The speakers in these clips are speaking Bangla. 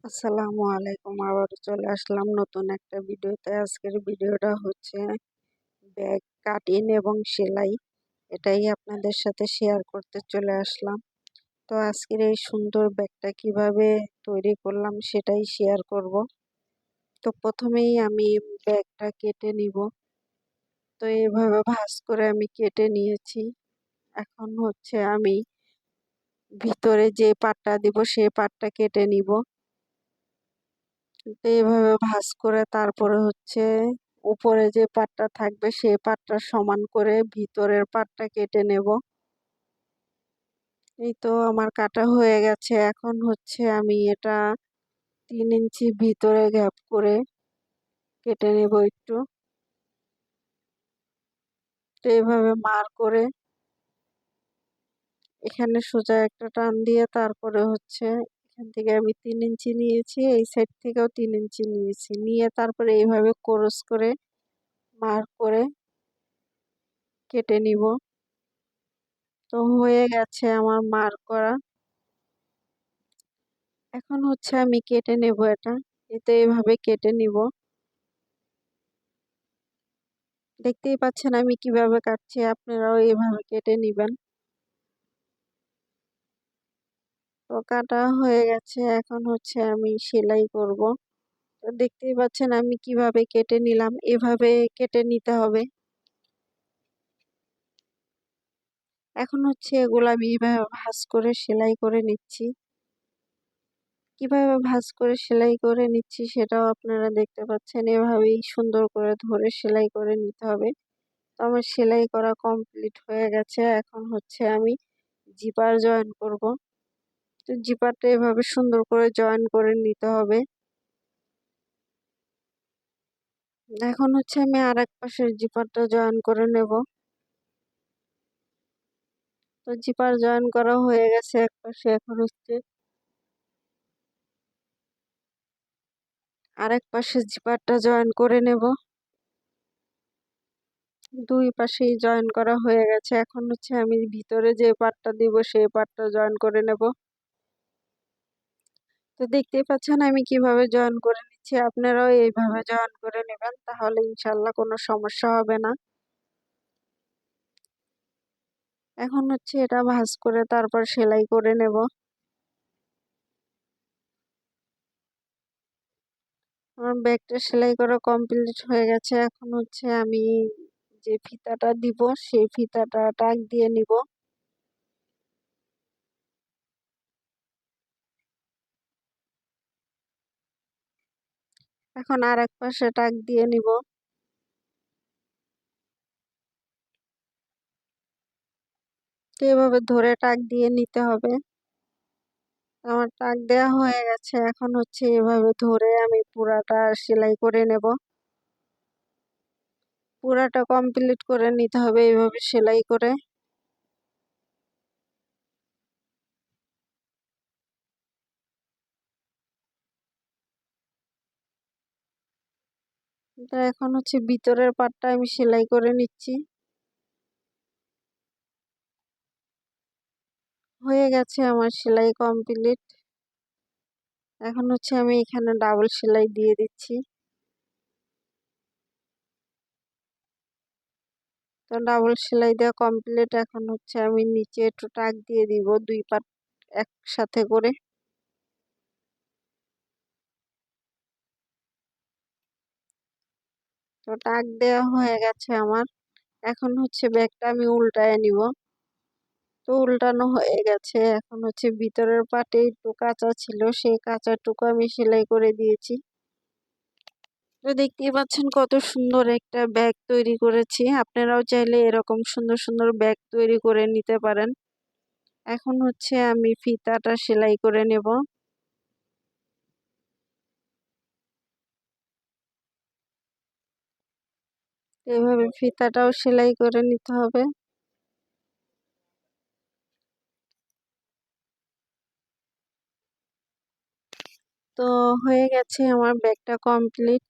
আসসালামু আলাইকুম। আবার চলে আসলাম নতুন একটা ভিডিওতে। আজকের ভিডিওটা হচ্ছে ব্যাগ কাটিং এবং সেলাই, এটাই আপনাদের সাথে শেয়ার করতে চলে আসলাম। তো আজকের এই সুন্দর ব্যাগটা কিভাবে তৈরি করলাম সেটাই শেয়ার করব। তো প্রথমেই আমি ব্যাগটা কেটে নিব। তো এইভাবে ভাঁজ করে আমি কেটে নিয়েছি। এখন হচ্ছে আমি ভিতরে যে পাটটা দিব সেই পাটটা কেটে নিব। তো এইভাবে ভাঁজ করে তারপরে হচ্ছে উপরে যে পাটটা থাকবে সেই পাটটা সমান করে ভিতরের পাটটা কেটে নেব। এই তো আমার কাটা হয়ে গেছে। এখন হচ্ছে আমি এটা 3 ইঞ্চি ভিতরে গ্যাপ করে কেটে নেব একটু। তো এইভাবে মার করে এখানে সোজা একটা টান দিয়ে তারপরে হচ্ছে এখান থেকে আমি 3 ইঞ্চি নিয়েছি, এই সাইড থেকেও 3 ইঞ্চি নিয়েছি, নিয়ে তারপরে এইভাবে ক্রস করে মার করে কেটে নিব। তো হয়ে গেছে আমার মার্ক করা। এখন হচ্ছে আমি কেটে নেব এটা। এতে এভাবে কেটে নিব। দেখতেই পাচ্ছেন আমি কিভাবে কাটছি, আপনারাও এইভাবে কেটে নিবেন। তো কাটা হয়ে গেছে, এখন হচ্ছে আমি সেলাই করব। তো দেখতেই পাচ্ছেন আমি কিভাবে কেটে নিলাম, এভাবে কেটে নিতে হবে। এখন হচ্ছে এগুলো আমি এইভাবে ভাঁজ করে সেলাই করে নিচ্ছি। কিভাবে ভাঁজ করে সেলাই করে নিচ্ছি সেটাও আপনারা দেখতে পাচ্ছেন। এভাবেই সুন্দর করে ধরে সেলাই করে নিতে হবে। তো আমার সেলাই করা কমপ্লিট হয়ে গেছে। এখন হচ্ছে আমি জিপার জয়েন করব। তো জিপারটা এভাবে সুন্দর করে জয়েন করে নিতে হবে। এখন হচ্ছে আমি আরেক পাশের জিপারটা জয়েন করে নেব। তো জিপার জয়েন করা হয়ে গেছে এক পাশে, এখন হচ্ছে আরেক পাশে জিপারটা জয়েন করে নেব। দুই পাশেই জয়েন করা হয়ে গেছে। এখন হচ্ছে আমি ভিতরে যে পার্টটা দিব সেই পার্টটা জয়েন করে নেব। তো দেখতেই পাচ্ছেন আমি কিভাবে জয়েন করে নিচ্ছি, আপনারাও এইভাবে জয়েন করে নেবেন, তাহলে ইনশাল্লাহ কোনো সমস্যা হবে না। এখন হচ্ছে এটা ভাঁজ করে তারপর সেলাই করে নেব। আমার ব্যাগটা সেলাই করা কমপ্লিট হয়ে গেছে। এখন হচ্ছে আমি যে ফিতাটা দিব সেই ফিতাটা টাক দিয়ে নিব। এখন আর এক পাশে টাক দিয়ে নিব। তো এভাবে ধরে টাক দিয়ে নিতে হবে। আমার টাক দেওয়া হয়ে গেছে। এখন হচ্ছে এভাবে ধরে আমি পুরাটা সেলাই করে নেব। পুরাটা কমপ্লিট করে নিতে হবে এইভাবে সেলাই করে। তো এখন হচ্ছে ভিতরের পার্টটা আমি সেলাই করে নিচ্ছি। হয়ে গেছে আমার সেলাই কমপ্লিট। এখন হচ্ছে আমি এখানে ডাবল সেলাই দিয়ে দিচ্ছি। তো ডাবল সেলাই দেওয়া কমপ্লিট। এখন হচ্ছে আমি নিচে একটু টাক দিয়ে দিব দুই পাট একসাথে করে। তো টাক দেওয়া হয়ে গেছে আমার। এখন হচ্ছে ব্যাগটা আমি উল্টায় নিব। তো উল্টানো হয়ে গেছে। এখন হচ্ছে ভিতরের পাটে একটু কাঁচা ছিল, সেই কাঁচাটুকু আমি সেলাই করে দিয়েছি। তো দেখতেই পাচ্ছেন কত সুন্দর একটা ব্যাগ তৈরি করেছি। আপনারাও চাইলে এরকম সুন্দর সুন্দর ব্যাগ তৈরি করে নিতে পারেন। এখন হচ্ছে আমি ফিতাটা সেলাই করে নেব। এভাবে ফিতাটাও সেলাই করে নিতে হবে। তো হয়ে গেছে আমার ব্যাগটা কমপ্লিট।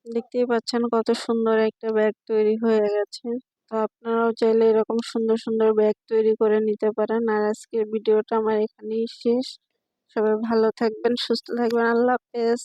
দেখতেই পাচ্ছেন কত সুন্দর একটা ব্যাগ তৈরি হয়ে গেছে। তো আপনারাও চাইলে এরকম সুন্দর সুন্দর ব্যাগ তৈরি করে নিতে পারেন। আর আজকের ভিডিওটা আমার এখানেই শেষ। সবাই ভালো থাকবেন, সুস্থ থাকবেন। আল্লাহ হাফেজ।